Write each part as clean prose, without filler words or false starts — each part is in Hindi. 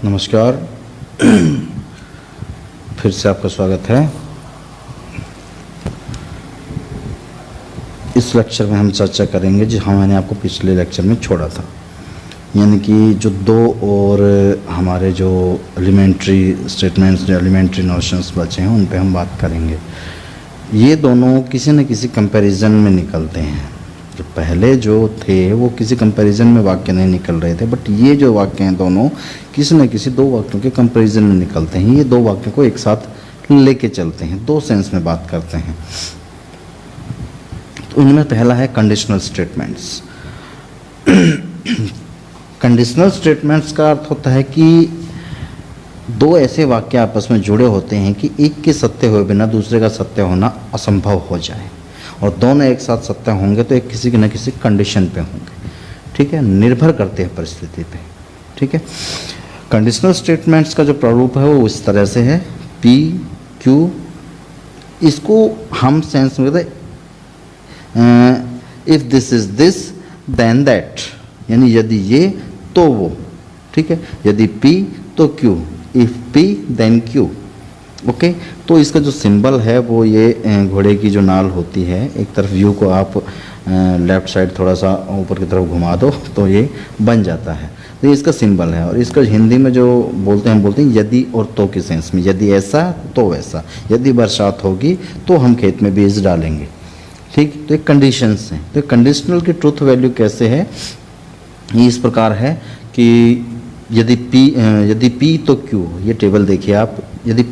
नमस्कार। फिर से आपका स्वागत है। इस लेक्चर में हम चर्चा करेंगे जो मैंने आपको पिछले लेक्चर में छोड़ा था, यानी कि जो दो और हमारे जो एलिमेंट्री स्टेटमेंट्स, जो एलिमेंट्री नोशंस बचे हैं, उन पे हम बात करेंगे। ये दोनों किसी न किसी कंपैरिजन में निकलते हैं। जो पहले जो थे वो किसी कंपैरिजन में वाक्य नहीं निकल रहे थे, बट ये जो वाक्य हैं दोनों किसी न किसी दो वाक्यों के कंपैरिजन में निकलते हैं। ये दो वाक्यों को एक साथ लेके चलते हैं, दो सेंस में बात करते हैं। तो इनमें पहला है कंडीशनल स्टेटमेंट्स। कंडीशनल स्टेटमेंट्स का अर्थ होता है कि दो ऐसे वाक्य आपस में जुड़े होते हैं कि एक के सत्य हुए बिना दूसरे का सत्य होना असंभव हो जाए, और दोनों एक साथ सत्य होंगे तो एक किसी न किसी कंडीशन पे होंगे। ठीक है, निर्भर करते हैं परिस्थिति पे। ठीक है, कंडीशनल स्टेटमेंट्स का जो प्रारूप है वो इस तरह से है, पी क्यू। इसको हम सेंस में कहते हैं if this is this then that, यानी यदि ये तो वो। ठीक है, यदि पी तो Q, if P then Q. Okay, तो इसका जो सिंबल है वो ये घोड़े की जो नाल होती है, एक तरफ व्यू को आप लेफ्ट साइड थोड़ा सा ऊपर की तरफ घुमा दो तो ये बन जाता है। तो ये इसका सिंबल है, और इसका हिंदी में जो बोलते हैं यदि और तो के सेंस में। यदि ऐसा तो वैसा, यदि बरसात होगी तो हम खेत में बीज डालेंगे। ठीक, तो एक कंडीशंस हैं। तो कंडीशनल की ट्रुथ वैल्यू कैसे है, ये इस प्रकार है कि यदि P तो Q, ये टेबल देखिए आप। यदि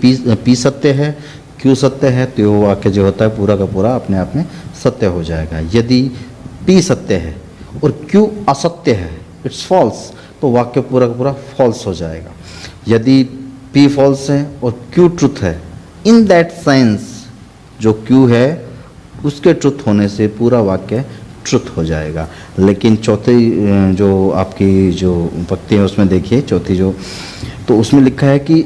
P सत्य है, Q सत्य है, तो वो वाक्य जो होता है पूरा का पूरा अपने आप में सत्य हो जाएगा। यदि P सत्य है और Q असत्य है, इट्स फॉल्स, तो वाक्य पूरा का पूरा फॉल्स हो जाएगा। यदि P फॉल्स है और Q ट्रुथ है, इन दैट सेंस जो Q है उसके ट्रुथ होने से पूरा वाक्य ट्रुथ हो जाएगा। लेकिन चौथी जो आपकी जो पंक्ति है उसमें देखिए, चौथी जो, तो उसमें लिखा है कि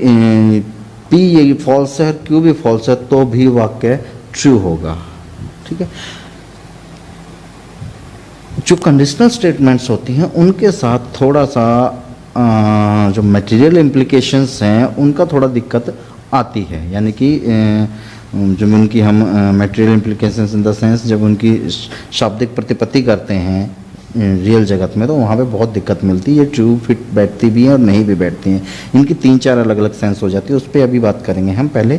पी ये फॉल्स है और क्यू भी फॉल्स है तो भी वाक्य ट्रू होगा। ठीक है, जो कंडीशनल स्टेटमेंट्स होती हैं उनके साथ थोड़ा सा जो मटेरियल इम्प्लीकेशंस हैं उनका थोड़ा दिक्कत आती है। यानी कि जब उनकी हम material implications in the sense जब उनकी शाब्दिक प्रतिपत्ति करते हैं रियल जगत में, तो वहाँ पे बहुत दिक्कत मिलती है। ये ट्रू फिट बैठती भी हैं और नहीं भी बैठती हैं। इनकी 3-4 अलग अलग सेंस हो जाती है, उस पर अभी बात करेंगे। हम पहले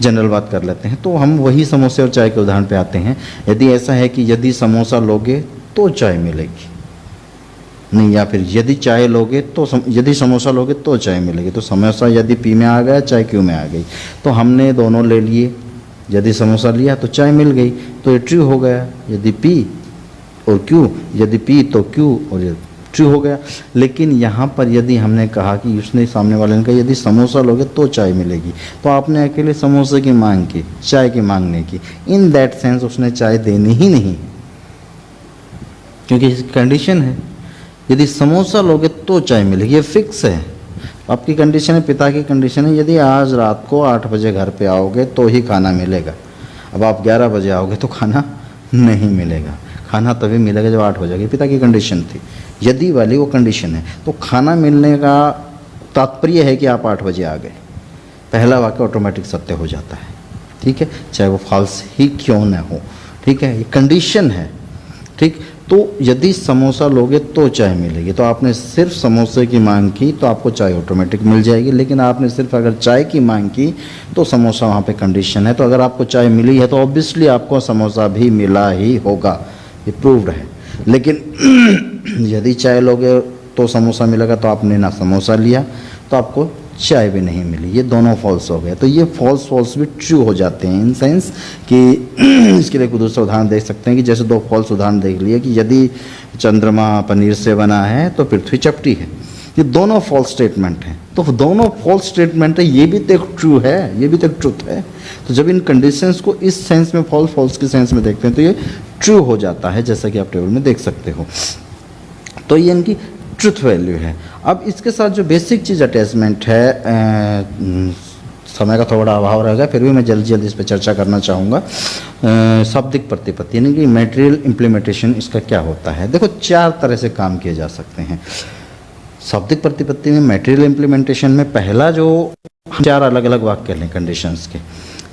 जनरल बात कर लेते हैं। तो हम वही समोसे और चाय के उदाहरण पे आते हैं। यदि ऐसा है कि यदि समोसा लोगे तो चाय मिलेगी, नहीं, या फिर यदि चाय लोगे तो यदि समोसा लोगे तो चाय मिलेगी। तो समोसा यदि पी में आ गया, चाय क्यू में आ गई, तो हमने दोनों ले लिए। यदि समोसा लिया तो चाय मिल गई, तो ये ट्रू हो गया। यदि पी और क्यू, यदि पी तो क्यू और ये ट्रू हो गया। लेकिन यहाँ पर यदि हमने कहा कि उसने सामने वाले ने कहा यदि समोसा लोगे तो चाय मिलेगी, तो आपने अकेले समोसे की मांग की, चाय की मांग नहीं की। इन दैट सेंस उसने चाय देनी ही नहीं, क्योंकि कंडीशन है यदि समोसा लोगे तो चाय मिलेगी, ये फिक्स है। आपकी कंडीशन है, पिता की कंडीशन है, यदि आज रात को 8 बजे घर पे आओगे तो ही खाना मिलेगा। अब आप 11 बजे आओगे तो खाना नहीं मिलेगा। खाना तभी मिलेगा जब 8 बजे। पिता की कंडीशन थी, यदि वाली वो कंडीशन है। तो खाना मिलने का तात्पर्य है कि आप 8 बजे आ गए, पहला वाक्य ऑटोमेटिक सत्य हो जाता है। ठीक है, चाहे वो फॉल्स ही क्यों न हो। ठीक है, ये कंडीशन है। ठीक, तो यदि समोसा लोगे तो चाय मिलेगी, तो आपने सिर्फ समोसे की मांग की तो आपको चाय ऑटोमेटिक मिल जाएगी। लेकिन आपने सिर्फ अगर चाय की मांग की तो समोसा वहाँ पे कंडीशन है। तो अगर आपको चाय मिली है तो ऑब्वियसली आपको समोसा भी मिला ही होगा, ये प्रूव्ड है। लेकिन यदि चाय लोगे तो समोसा मिलेगा, तो आपने ना समोसा लिया तो आपको चाय भी नहीं मिली, ये दोनों फॉल्स हो गए। तो ये फॉल्स भी ट्रू हो जाते हैं, इन सेंस कि इसके लिए कोई दूसरा उदाहरण देख सकते हैं कि जैसे 2 फॉल्स उदाहरण देख लिए कि यदि चंद्रमा पनीर से बना है तो पृथ्वी चपटी है। ये दोनों फॉल्स स्टेटमेंट हैं। तो दोनों फॉल्स स्टेटमेंट है, ये भी तो एक ट्रू है, ये भी तो एक ट्रुथ है। तो जब इन कंडीशंस को इस सेंस में फॉल्स के सेंस में देखते हैं तो ये ट्रू हो जाता है, जैसा कि आप टेबल में देख सकते हो। तो ये इनकी ट्रुथ वैल्यू है। अब इसके साथ जो बेसिक चीज़ अटैचमेंट है, समय का थोड़ा अभाव रहेगा, फिर भी मैं जल्दी इस पर चर्चा करना चाहूँगा। शाब्दिक प्रतिपत्ति यानी कि मटेरियल इम्प्लीमेंटेशन, इसका क्या होता है। देखो 4 तरह से काम किए जा सकते हैं। शाब्दिक प्रतिपत्ति में मटेरियल इम्प्लीमेंटेशन में पहला जो 4 अलग अलग वाक्य लें कंडीशंस के,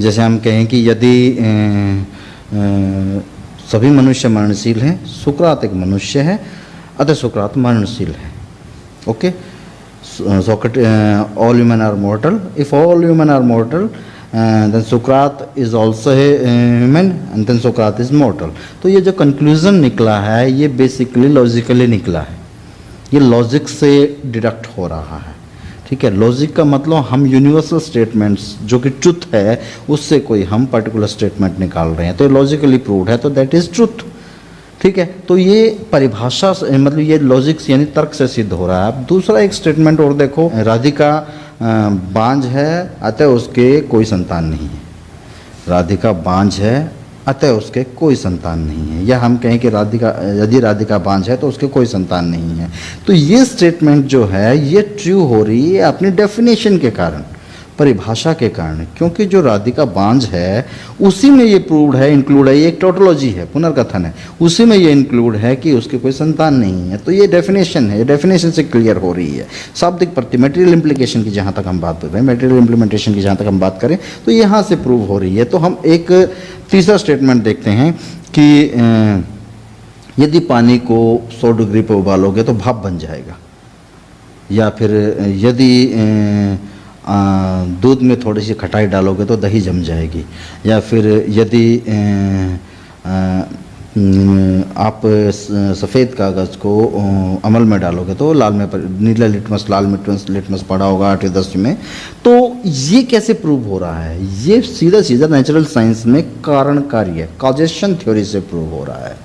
जैसे हम कहें कि यदि सभी मनुष्य मरणशील हैं, सुकरात एक मनुष्य है, अतः सुकरात मरणशील है। Okay, all human are mortal, if all human are mortal then सुकरात is also human and then सुकरात इज मॉर्टल। तो ये जो कंक्लूजन निकला है ये बेसिकली लॉजिकली निकला है, ये लॉजिक से डिडक्ट हो रहा है। ठीक है, लॉजिक का मतलब हम यूनिवर्सल स्टेटमेंट्स जो कि ट्रुथ है उससे कोई हम पर्टिकुलर स्टेटमेंट निकाल रहे हैं, तो लॉजिकली प्रूव्ड है, तो दैट इज ट्रुथ। ठीक है, तो ये परिभाषा मतलब ये लॉजिक यानी तर्क से सिद्ध हो रहा है। अब दूसरा एक स्टेटमेंट और देखो, राधिका बांझ है अतः उसके कोई संतान नहीं है। राधिका बांझ है अतः उसके कोई संतान नहीं है, या हम कहें कि यदि राधिका बांझ है तो उसके कोई संतान नहीं है। तो ये स्टेटमेंट जो है ये ट्रू हो रही है अपनी डेफिनेशन के कारण, परिभाषा के कारण, क्योंकि जो राधिका बांझ है उसी में ये प्रूव्ड है, इंक्लूड है, ये एक टोटोलॉजी है, पुनर्कथन है, उसी में ये इंक्लूड है कि उसके कोई संतान नहीं है। तो ये डेफिनेशन है, ये डेफिनेशन से क्लियर हो रही है। शाब्दिक प्रति मटेरियल इम्प्लीकेशन की जहाँ तक हम बात कर रहे हैं, मटेरियल इम्प्लीमेंटेशन की जहाँ तक हम बात करें तो यहाँ से प्रूव हो रही है। तो हम एक तीसरा स्टेटमेंट देखते हैं कि यदि पानी को 100 डिग्री पर उबालोगे तो भाप बन जाएगा, या फिर यदि दूध में थोड़ी सी खटाई डालोगे तो दही जम जाएगी, या फिर यदि आप सफ़ेद कागज़ को अमल में डालोगे तो नीला लिटमस पड़ा होगा 8वीं-10वीं में। तो ये कैसे प्रूव हो रहा है? ये सीधा सीधा नेचुरल साइंस में कारण कार्य कॉजेशन थ्योरी से प्रूव हो रहा है।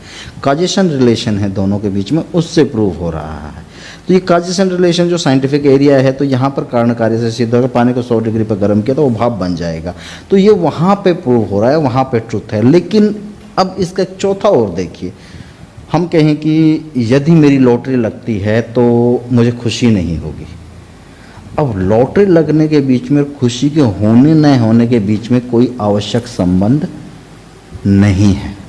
कॉजेशन रिलेशन है दोनों के बीच में, उससे प्रूव हो रहा है। तो ये कॉजेशन रिलेशन जो साइंटिफिक एरिया है, तो यहाँ पर कारण कार्य से सिद्ध होगा, पानी को 100 डिग्री पर गर्म किया तो वो भाप बन जाएगा। तो ये वहाँ पे प्रूव हो रहा है, वहाँ पे ट्रुथ है। लेकिन अब इसका एक चौथा और देखिए, हम कहें कि यदि मेरी लॉटरी लगती है तो मुझे खुशी नहीं होगी। अब लॉटरी लगने के बीच में खुशी के होने न होने के बीच में कोई आवश्यक संबंध नहीं है।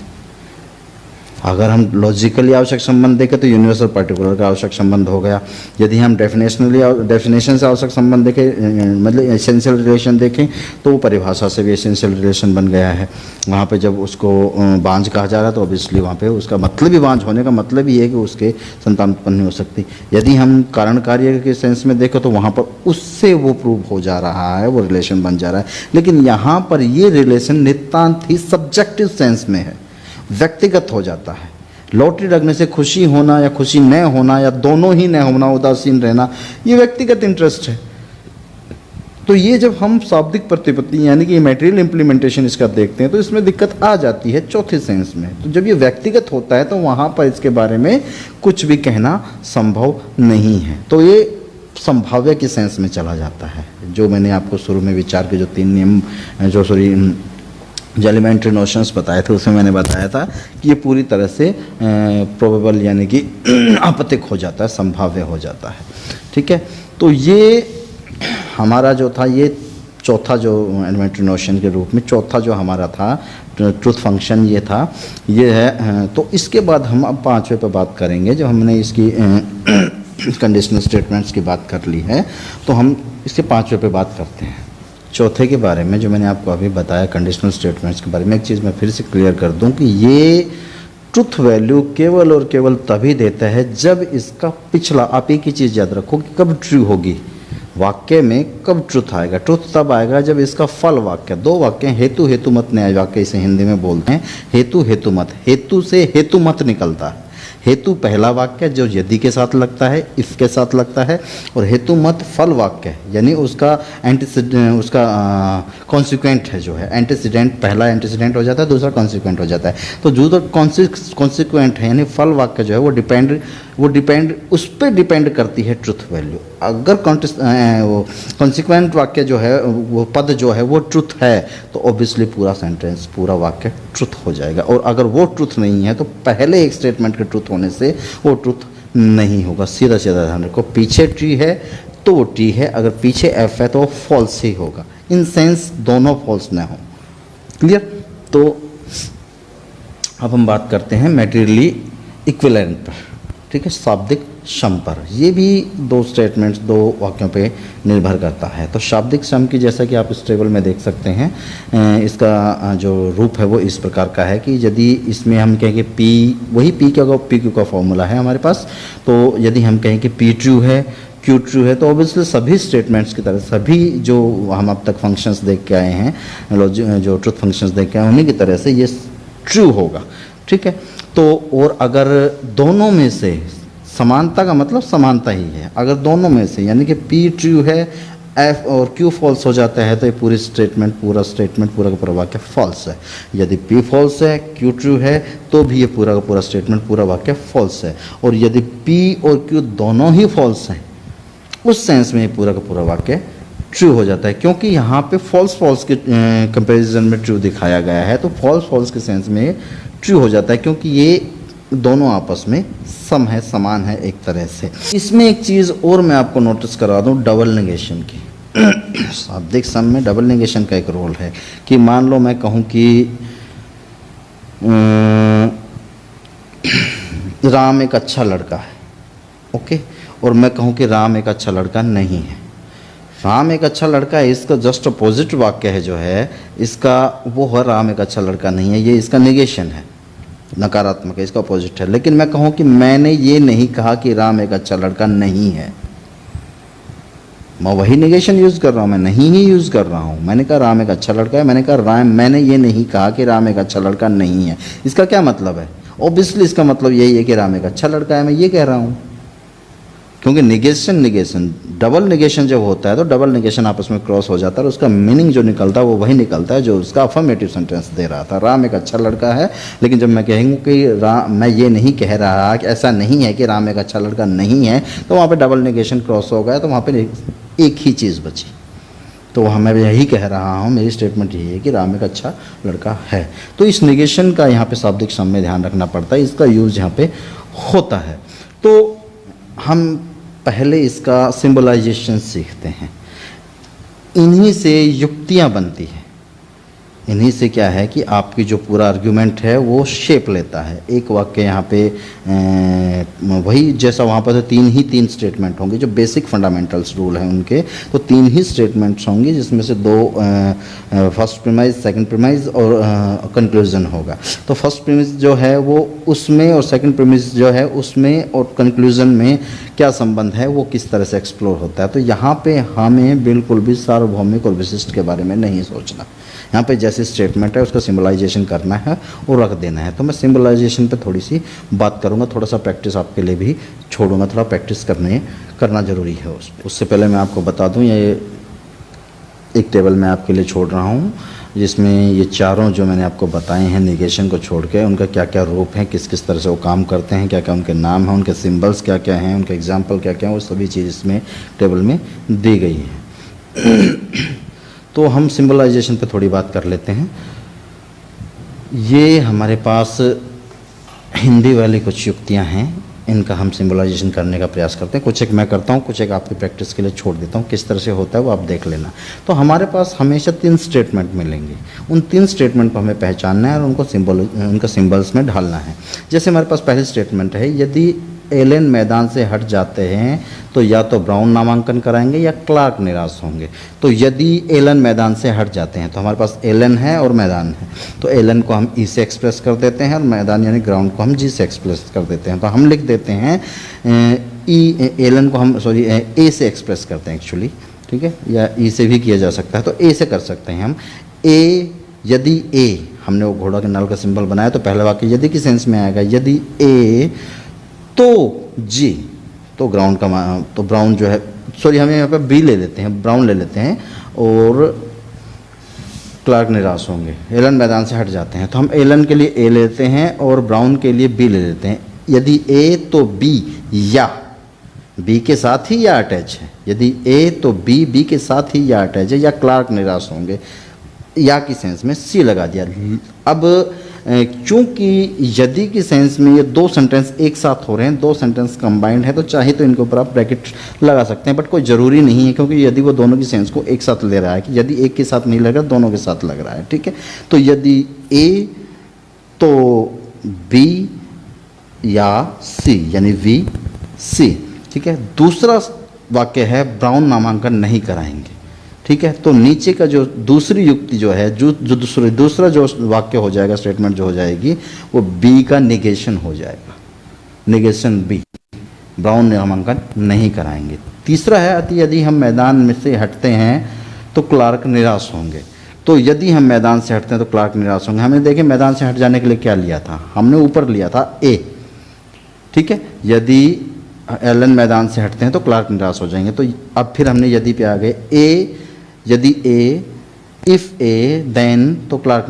अगर हम लॉजिकली आवश्यक संबंध देखें तो यूनिवर्सल पार्टिकुलर का आवश्यक संबंध हो गया। यदि हम डेफिनेशन से आवश्यक संबंध देखें, मतलब एसेंशियल रिलेशन देखें, तो वो परिभाषा से भी एसेंशियल रिलेशन बन गया है। वहाँ पे जब उसको बांझ कहा जा रहा है तो ऑब्वियसली वहाँ पे उसका मतलब ही बांझ होने का मतलब ही है कि उसके संतान उत्पन्न नहीं हो सकती। यदि हम कारण कार्य के सेंस में देखें तो वहाँ पर उससे वो प्रूव हो जा रहा है, वो रिलेशन बन जा रहा है। लेकिन यहाँ पर ये रिलेशन नितांत ही सब्जेक्टिव सेंस में है, व्यक्तिगत हो जाता है। लॉटरी लगने से खुशी होना या खुशी न होना या दोनों ही न होना, उदासीन रहना, ये व्यक्तिगत इंटरेस्ट है। तो ये जब हम शाब्दिक प्रतिपत्ति यानी कि मटेरियल इम्प्लीमेंटेशन इसका देखते हैं तो इसमें दिक्कत आ जाती है चौथे सेंस में। तो जब ये व्यक्तिगत होता है तो वहाँ पर इसके बारे में कुछ भी कहना संभव नहीं है। तो ये संभाव्य के सेंस में चला जाता है। जो मैंने आपको शुरू में विचार के जो 3 नियम जो एलिमेंट्री नोशंस बताए थे उसमें मैंने बताया था कि ये पूरी तरह से प्रोबेबल यानी कि आपत्तिक हो जाता है, संभाव्य हो जाता है। ठीक है, तो ये हमारा जो था, ये चौथा जो एलिमेंट्री नोशन के रूप में चौथा जो हमारा था ट्रुथ फंक्शन ये था, ये है। तो इसके बाद हम अब 5वें पे बात करेंगे। जब हमने इसकी कंडीशनल स्टेटमेंट्स की बात कर ली है तो हम इसके 5वें पे बात करते हैं। चौथे के बारे में जो मैंने आपको अभी बताया कंडीशनल स्टेटमेंट्स के बारे में, एक चीज़ मैं फिर से क्लियर कर दूं कि ये ट्रुथ वैल्यू केवल और केवल तभी देता है जब इसका पिछला, आप एक ही चीज़ याद रखो कि कब ट्रू होगी, वाक्य में कब ट्रुथ आएगा। ट्रुथ तब आएगा जब इसका फल वाक्य, 2 वाक्य हेतु हेतु मत न्याय वाक्य इसे हिंदी में बोलते हैं। हेतु हेतु मत, हेतु से हेतु मत निकलता है। हेतु पहला वाक्य जो यदि के साथ लगता है, इफ के साथ लगता है, और हेतु मत फल वाक्य यानी उसका उसका कॉन्सिक्वेंट है, जो है एंटीसीडेंट, पहला एंटीसीडेंट हो जाता है, दूसरा कॉन्सिक्वेंट हो जाता है। तो जो तो कॉन्सिक्वेंट है यानी फल वाक्य जो है वो डिपेंड उस पर डिपेंड करती है ट्रुथ वैल्यू। अगर कॉन्सिक्वेंट वाक्य जो है, वो पद जो है वो ट्रुथ है तो ऑब्वियसली पूरा सेंटेंस, पूरा वाक्य ट्रुथ हो जाएगा। और अगर वो ट्रुथ नहीं है तो पहले एक स्टेटमेंट के ट्रुथ होने से वो ट्रुथ नहीं होगा। सीधा सीधा ध्यान रखो, पीछे टी है तो वो टी है, अगर पीछे एफ है तो वो फॉल्स ही होगा। इन सेंस दोनों फॉल्स ना हो। क्लियर? तो अब हम बात करते हैं मैटेरियली इक्विवेलेंट पर। ठीक है, शाब्दिक सम पर। ये भी दो स्टेटमेंट्स, दो वाक्यों पे निर्भर करता है। तो शाब्दिक सम की, जैसा कि आप इस टेबल में देख सकते हैं, इसका जो रूप है वो इस प्रकार का है कि यदि इसमें हम कहें कि पी, वही पी क्यू का फॉर्मूला है हमारे पास, तो यदि हम कहें कि पी ट्रू है, क्यू ट्रू है, तो ऑब्वियसली सभी स्टेटमेंट्स की तरह, सभी जो हम अब तक फंक्शंस देख के आए हैं, जो ट्रुथ फंक्शंस देख के आए उन्हीं की तरह से ये ट्रू होगा, ठीक है। तो और अगर दोनों में से, समानता का मतलब समानता ही है, अगर दोनों में से यानी कि पी ट्रू है, एफ और क्यू फॉल्स हो जाता है, तो ये पूरा का पूरा वाक्य फॉल्स है। यदि पी फॉल्स है, क्यू ट्रू है, तो भी ये पूरा का पूरा स्टेटमेंट, पूरा वाक्य फॉल्स है। और यदि पी और क्यू दोनों ही फॉल्स हैं, उस सेंस में ये पूरा का पूरा वाक्य ट्रू हो जाता है, क्योंकि यहाँ पे फॉल्स के कंपैरिजन में ट्रू दिखाया गया है, तो फॉल्स के सेंस में ट्रू हो जाता है, क्योंकि ये दोनों आपस में सम है, समान है एक तरह से। इसमें एक चीज़ और मैं आपको नोटिस करा दूं, डबल नेगेशन की। शाब्दिक सम में डबल नेगेशन का एक रोल है कि मान लो मैं कहूँ कि राम एक अच्छा लड़का है, ओके, और मैं कहूँ कि राम एक अच्छा लड़का नहीं है। राम एक अच्छा लड़का है, इसका जस्ट अपोजिट वाक्य है जो है इसका, वो है राम एक अच्छा लड़का नहीं है, ये इसका नेगेशन है, नकारात्मक है, इसका अपोजिट है। लेकिन मैं कहूँ कि मैंने ये नहीं कहा कि राम एक अच्छा लड़का नहीं है, मैं वही नेगेशन यूज़ कर रहा हूँ, मैं नहीं ही यूज़ कर रहा हूँ। मैंने कहा राम एक अच्छा लड़का है, मैंने कहा मैंने ये नहीं कहा कि राम एक अच्छा लड़का नहीं है। इसका क्या मतलब है? ऑब्वियसली इसका मतलब यही है कि राम एक अच्छा लड़का है, मैं ये कह रहा हूँ। क्योंकि नेगेशन डबल नेगेशन जब होता है तो डबल नेगेशन आपस में क्रॉस हो जाता है, और उसका मीनिंग जो निकलता है वो वही निकलता है जो उसका अफर्मेटिव सेंटेंस दे रहा था। राम एक अच्छा लड़का है, लेकिन जब मैं कहूँ कि मैं ये नहीं कह रहा कि ऐसा नहीं है कि राम एक अच्छा लड़का नहीं है, तो वहाँ पे डबल नेगेशन क्रॉस हो गया, तो वहाँ पे एक ही चीज़ बची। तो वहाँ मैं यही कह रहा हूँ, मेरी स्टेटमेंट यही है कि राम एक अच्छा लड़का है। तो इस नेगेशन का यहाँ पे शाब्दिक सम में ध्यान रखना पड़ता है, इसका यूज़ यहाँ पे होता है। तो हम पहले इसका सिंबलाइजेशन सीखते हैं, इन्हीं से युक्तियाँ बनती हैं। इन्हीं से क्या है कि आपकी जो पूरा आर्ग्यूमेंट है वो शेप लेता है। एक वाक्य यहाँ पे वही जैसा वहाँ पर तो तीन स्टेटमेंट होंगे जो बेसिक फंडामेंटल्स रूल हैं उनके, तो तीन ही स्टेटमेंट्स होंगे जिसमें से दो फर्स्ट प्रीमाइज, सेकंड प्रीमाइज और कंक्लूजन होगा। तो फर्स्ट प्रीमाइज जो है वो उसमें और सेकंड प्रीमाइज जो है उसमें और कंक्लूजन में क्या संबंध है वो किस तरह से एक्सप्लोर होता है। तो यहाँ पे हमें बिल्कुल भी सार्वभौमिक और विशिष्ट के बारे में नहीं सोचना। यहाँ पे जैसे स्टेटमेंट है उसका सिंबलाइजेशन करना है और रख देना है। तो मैं सिंबलाइजेशन पे थोड़ी सी बात करूँगा, थोड़ा सा प्रैक्टिस आपके लिए भी छोड़ूंगा, थोड़ा प्रैक्टिस करना ज़रूरी है। उससे पहले मैं आपको बता दूँ, ये एक टेबल मैं आपके लिए छोड़ रहा हूँ जिसमें ये चारों जो मैंने आपको बताए हैं नेगेशन को छोड़ के, उनका क्या क्या रूप हैं, किस किस तरह से वो काम करते हैं, क्या क्या उनके नाम हैं, उनके सिम्बल्स क्या क्या हैं, उनके एग्जाम्पल क्या क्या हैं, वो सभी चीज़ इसमें टेबल में दी गई हैं। तो हम सिंबलाइजेशन पे थोड़ी बात कर लेते हैं। ये हमारे पास हिंदी वाली कुछ युक्तियाँ हैं, इनका हम सिंबलाइजेशन करने का प्रयास करते हैं। कुछ एक मैं करता हूँ, कुछ एक आपकी प्रैक्टिस के लिए छोड़ देता हूँ। किस तरह से होता है वो आप देख लेना। तो हमारे पास हमेशा 3 स्टेटमेंट मिलेंगे, उन 3 स्टेटमेंट को हमें पहचानना है और उनका सिंबल्स में ढालना है। जैसे हमारे पास पहली स्टेटमेंट है, यदि एलन मैदान से हट जाते हैं तो या तो ब्राउन नामांकन कराएंगे या क्लार्क निराश होंगे। तो यदि एलन मैदान से हट जाते हैं, तो हमारे पास एलन है और मैदान है, तो एलन को हम ई से एक्सप्रेस कर देते हैं और मैदान यानी ग्राउंड को हम जी से एक्सप्रेस कर देते हैं। तो हम लिख देते हैं एलन को हम ए से एक्सप्रेस करते हैं एक्चुअली, ठीक है, या ई से भी किया जा सकता है। तो ए से कर सकते हैं हम। यदि ए, हमने वो घोड़ा के नल का सिंबल बनाया, तो पहला वाक्य यदि की सेंस में आएगा, यदि ए तो जी, तो ग्राउंड का तो ब्राउन जो है, हमें यहाँ पे बी ले लेते हैं, ब्राउन ले लेते हैं और क्लार्क निराश होंगे। एलन मैदान से हट जाते हैं, तो हम एलन के लिए ए लेते हैं और ब्राउन के लिए बी ले लेते हैं। यदि ए तो बी, या बी के साथ ही या अटैच है, यदि ए तो बी के साथ ही या अटैच है, या क्लार्क निराश होंगे, या की सेंस में सी लगा दिया। अब चूंकि यदि की सेंस में ये 2 सेंटेंस एक साथ हो रहे हैं, 2 सेंटेंस कंबाइंड है, तो चाहे तो इनके ऊपर आप ब्रैकेट लगा सकते हैं, बट कोई ज़रूरी नहीं है, क्योंकि यदि वो दोनों की सेंस को एक साथ ले रहा है, कि यदि एक के साथ नहीं लग रहा, दोनों के साथ लग रहा है, ठीक है। तो यदि ए तो बी या सी, यानी वी सी। ठीक है, दूसरा वाक्य है ब्राउन नामांकन नहीं कराएंगे। ठीक है, तो नीचे का जो दूसरी युक्ति जो है, जो दूसरा जो वाक्य हो जाएगा, स्टेटमेंट जो हो जाएगी, वो बी का निगेशन हो जाएगा, निगेशन बी, ब्राउन नामांकन नहीं कराएंगे। तीसरा है अति यदि हम मैदान में से हटते हैं तो क्लार्क निराश होंगे। तो यदि हम मैदान से हटते हैं तो क्लार्क निराश होंगे। हमने देखे मैदान से हट जाने के लिए क्या लिया था, हमने ऊपर लिया था ए। ठीक है, यदि एलन मैदान से हटते हैं तो क्लार्क निराश हो जाएंगे। तो अब फिर हमने यदि पे आ गए ए, यदि ए, इफ ए देन तो क्लार्क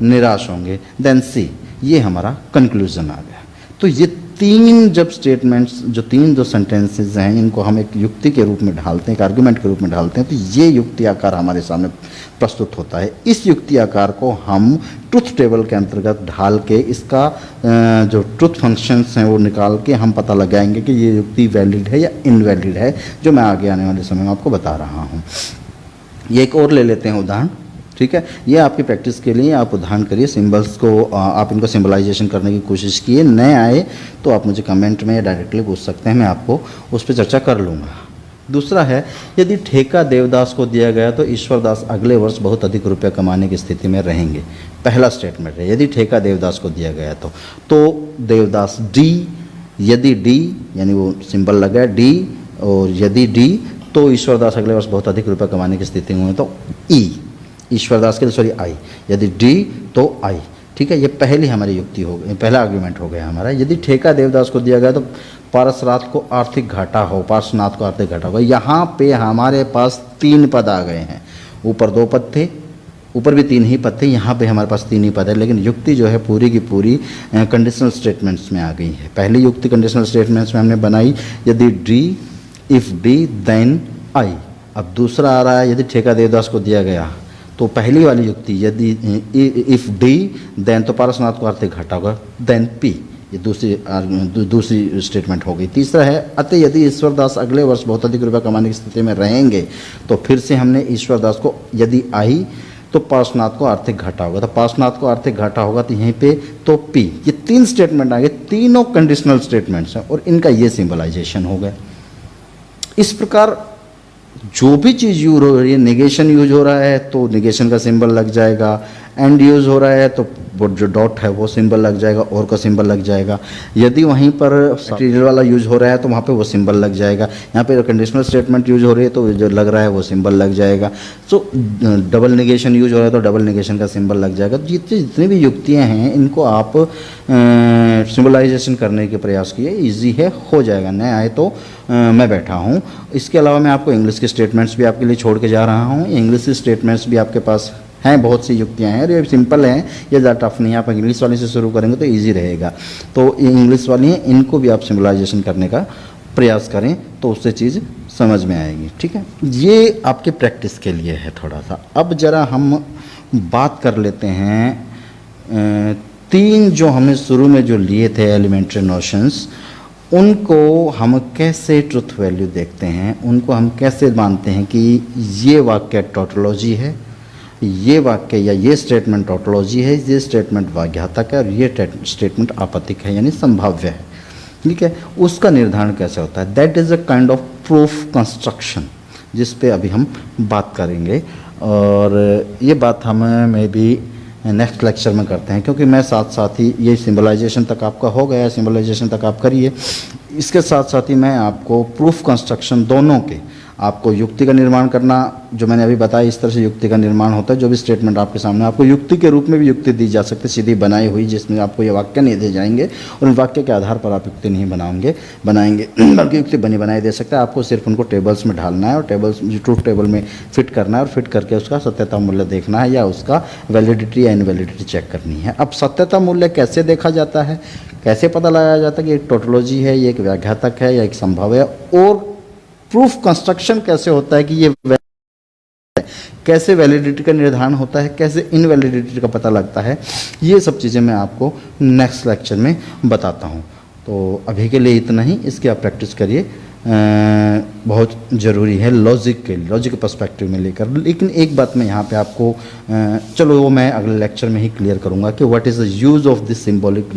निराश होंगे, देन सी, ये हमारा कंक्लूजन आ गया। तो ये तीन जब स्टेटमेंट्स, जो सेंटेंसेस हैं, इनको हम एक युक्ति के रूप में ढालते हैं, एक आर्गुमेंट के रूप में ढालते हैं, तो ये युक्ति आकार हमारे सामने प्रस्तुत होता है। इस युक्ति आकार को हम ट्रुथ टेबल के अंतर्गत ढाल के इसका जो ट्रुथ फंक्शंस हैं वो निकाल के हम पता लगाएंगे कि ये युक्ति वैलिड है या इनवैलिड है, जो मैं आगे आने वाले समय में आपको बता रहा हूँ। ये एक और ले लेते हैं उदाहरण। ठीक है, ये आपकी प्रैक्टिस के लिए आप उदाहरण करिए, सिंबल्स को आप इनको सिंबलाइजेशन करने की कोशिश कीजिए। नए आए तो आप मुझे कमेंट में या डायरेक्टली पूछ सकते हैं, मैं आपको उस पर चर्चा कर लूँगा। दूसरा है यदि ठेका देवदास को दिया गया तो ईश्वरदास अगले वर्ष बहुत अधिक रुपया कमाने की स्थिति में रहेंगे। पहला स्टेटमेंट है यदि ठेका देवदास को दिया गया तो देवदास डी, यदि डी यानी वो सिंबल लगा है डी, और यदि डी तो ईश्वरदास अगले वर्ष बहुत अधिक रुपया कमाने की स्थिति में तो ई, ईश्वरदास के लिए सॉरी आई, यदि डी तो आई। ठीक है, ये पहली हमारी युक्ति हो गई, पहला आर्गुमेंट हो गया हमारा। यदि ठेका देवदास को दिया गया तो पार्श्वनाथ को आर्थिक घाटा हो, पार्श्वनाथ को आर्थिक घाटा हो। यहाँ पे हमारे पास तीन पद आ गए हैं, ऊपर दो पद थे, ऊपर भी तीन ही पद थे, यहाँ पे हमारे पास तीन ही पद है, लेकिन युक्ति जो है पूरी की पूरी कंडीशनल स्टेटमेंट्स में आ गई है। पहली युक्ति कंडीशनल स्टेटमेंट्स में हमने बनाई, यदि D, if D then I. अब दूसरा आ रहा है यदि ठेका देवदास को दिया गया तो पहली वाली युक्ति यदि इफ डी देन तो पार्श्वनाथ को आर्थिक घाटा होगा, देन पी, ये दूसरी स्टेटमेंट हो गई। तीसरा है अतः यदि ईश्वरदास अगले वर्ष बहुत अधिक रुपया कमाने की स्थिति में रहेंगे, तो फिर से हमने ईश्वरदास को यदि आई तो पार्श्वनाथ को आर्थिक घाटा होगा, तो पार्श्वनाथ को आर्थिक घाटा होगा तो यहीं पे तो पी। ये तीन स्टेटमेंट आ गए, तीनों कंडीशनल स्टेटमेंट्स हैं और इनका ये सिंबलाइजेशन हो गया। इस प्रकार जो भी चीज़ यूज हो रही है, नेगेशन यूज हो रहा है तो नेगेशन का सिंबल लग जाएगा, एंड यूज हो रहा है तो वो जो डॉट है वो सिंबल लग जाएगा, और का सिंबल लग जाएगा। यदि वहीं पर मटीरियल वाला यूज हो रहा है तो वहाँ पे वो सिंबल लग जाएगा। यहाँ पे कंडीशनल स्टेटमेंट यूज हो रही है तो जो लग रहा है वो सिंबल लग जाएगा। सो डबल नेगेशन यूज हो रहा है तो डबल नेगेशन का सिंबल लग जाएगा। जितनी भी युक्तियाँ हैं इनको आप सिंबलाइजेशन करने के प्रयास किए, ईजी है, हो जाएगा। नए आए तो मैं बैठा हूँ। इसके अलावा मैं आपको इंग्लिश के स्टेटमेंट्स भी आपके लिए छोड़ के जा रहा हूँ। इंग्लिश के स्टेटमेंट्स भी आपके पास हैं, बहुत सी युक्तियाँ हैं और ये सिंपल हैं, ये ज़्यादा टफ नहीं है। आप इंग्लिश वाली से शुरू करेंगे तो इजी रहेगा। तो ये इंग्लिश वाली हैं, इनको भी आप सिंबलाइजेशन करने का प्रयास करें तो उससे चीज़ समझ में आएगी। ठीक है, ये आपके प्रैक्टिस के लिए है थोड़ा सा। अब ज़रा हम बात कर लेते हैं तीन जो हमने शुरू में जो लिए थे एलिमेंट्री नोशंस, उनको हम कैसे ट्रुथ वैल्यू देखते हैं, उनको हम कैसे मानते हैं कि ये वाक्य टोटोलॉजी है, ये वाक्य या ये स्टेटमेंट टोटोलॉजी है, ये स्टेटमेंट वाग्यात्मक है और ये स्टेटमेंट आपत्तिक है यानी संभाव्य है। ठीक है, उसका निर्धारण कैसे होता है, that is a kind of proof construction, जिस पे अभी हम बात करेंगे। और ये बात हम मे बी नेक्स्ट लेक्चर में करते हैं, क्योंकि मैं साथ साथ ही ये सिंबलाइजेशन तक आपका हो गया, सिंबलाइजेशन तक आप करिए, इसके साथ साथ ही मैं आपको प्रूफ कंस्ट्रक्शन दोनों के, आपको युक्ति का निर्माण करना, जो मैंने अभी बताया इस तरह से युक्ति का निर्माण होता है। जो भी स्टेटमेंट आपके सामने, आपको युक्ति के रूप में भी युक्ति दी जा सकती है, सीधी बनाई हुई, जिसमें आपको ये वाक्य नहीं दे जाएंगे और उन वाक्य के आधार पर आप युक्ति नहीं बनाएंगे बल्कि युक्ति बनी बनाई दे सकते हैं। आपको सिर्फ उनको टेबल्स में ढालना है और टेबल्स ट्रूथ टेबल में फिट करना है और फिट करके उसका सत्यता मूल्य देखना है या उसका वैलिडिटी या इनवैलिडिटी चेक करनी है। अब सत्यता मूल्य कैसे देखा जाता है, कैसे पता लगाया जाता है कि एक टोटोलॉजी है, ये एक व्याख्यातक है या एक संभव है, और प्रूफ कंस्ट्रक्शन कैसे होता है कि ये कैसे वैलिडिटी का निर्धारण होता है, कैसे इनवैलिडिटी का पता लगता है, ये सब चीज़ें मैं आपको नेक्स्ट लेक्चर में बताता हूँ। तो अभी के लिए इतना ही, इसकी आप प्रैक्टिस करिए। बहुत ज़रूरी है लॉजिक के पर्सपेक्टिव में लेकर। लेकिन एक बात मैं यहाँ पे आपको चलो वो मैं अगले लेक्चर में ही क्लियर करूँगा कि what is the use of this symbolic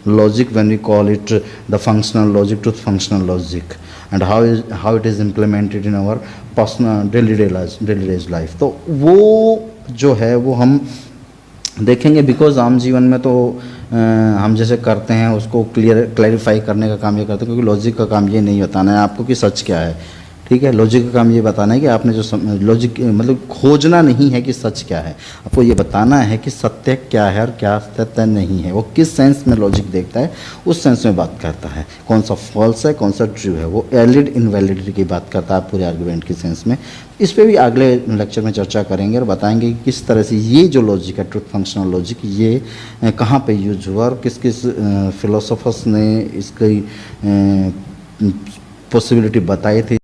logic when we call it the functional logic to functional logic and how it is implemented in our personal daily days life. तो वो जो है वो हम देखेंगे, बिकॉज आम जीवन में तो हम जैसे करते हैं उसको क्लैरिफाई करने का काम ये करते हैं, क्योंकि लॉजिक का काम ये नहीं बताना है आपको कि सच क्या है, ठीक है। लॉजिक का काम ये बताना है कि आपने जो लॉजिक मतलब खोजना नहीं है कि सच क्या है, आपको ये बताना है कि सत्य क्या है और क्या सत्य नहीं है। वो किस सेंस में लॉजिक देखता है उस सेंस में बात करता है, कौन सा फॉल्स है कौन सा ट्रू है, वो वैलिड इनवैलिडिटी की बात करता है पूरे आर्गुमेंट के सेंस में। इस पर भी अगले लेक्चर में चर्चा करेंगे और बताएंगे कि किस तरह से ये जो लॉजिक है ट्रुथ फंक्शनल लॉजिक ये कहाँ पे यूज हुआ और किस किस फिलोसोफर्स ने इसकी पॉसिबिलिटी बताई थी।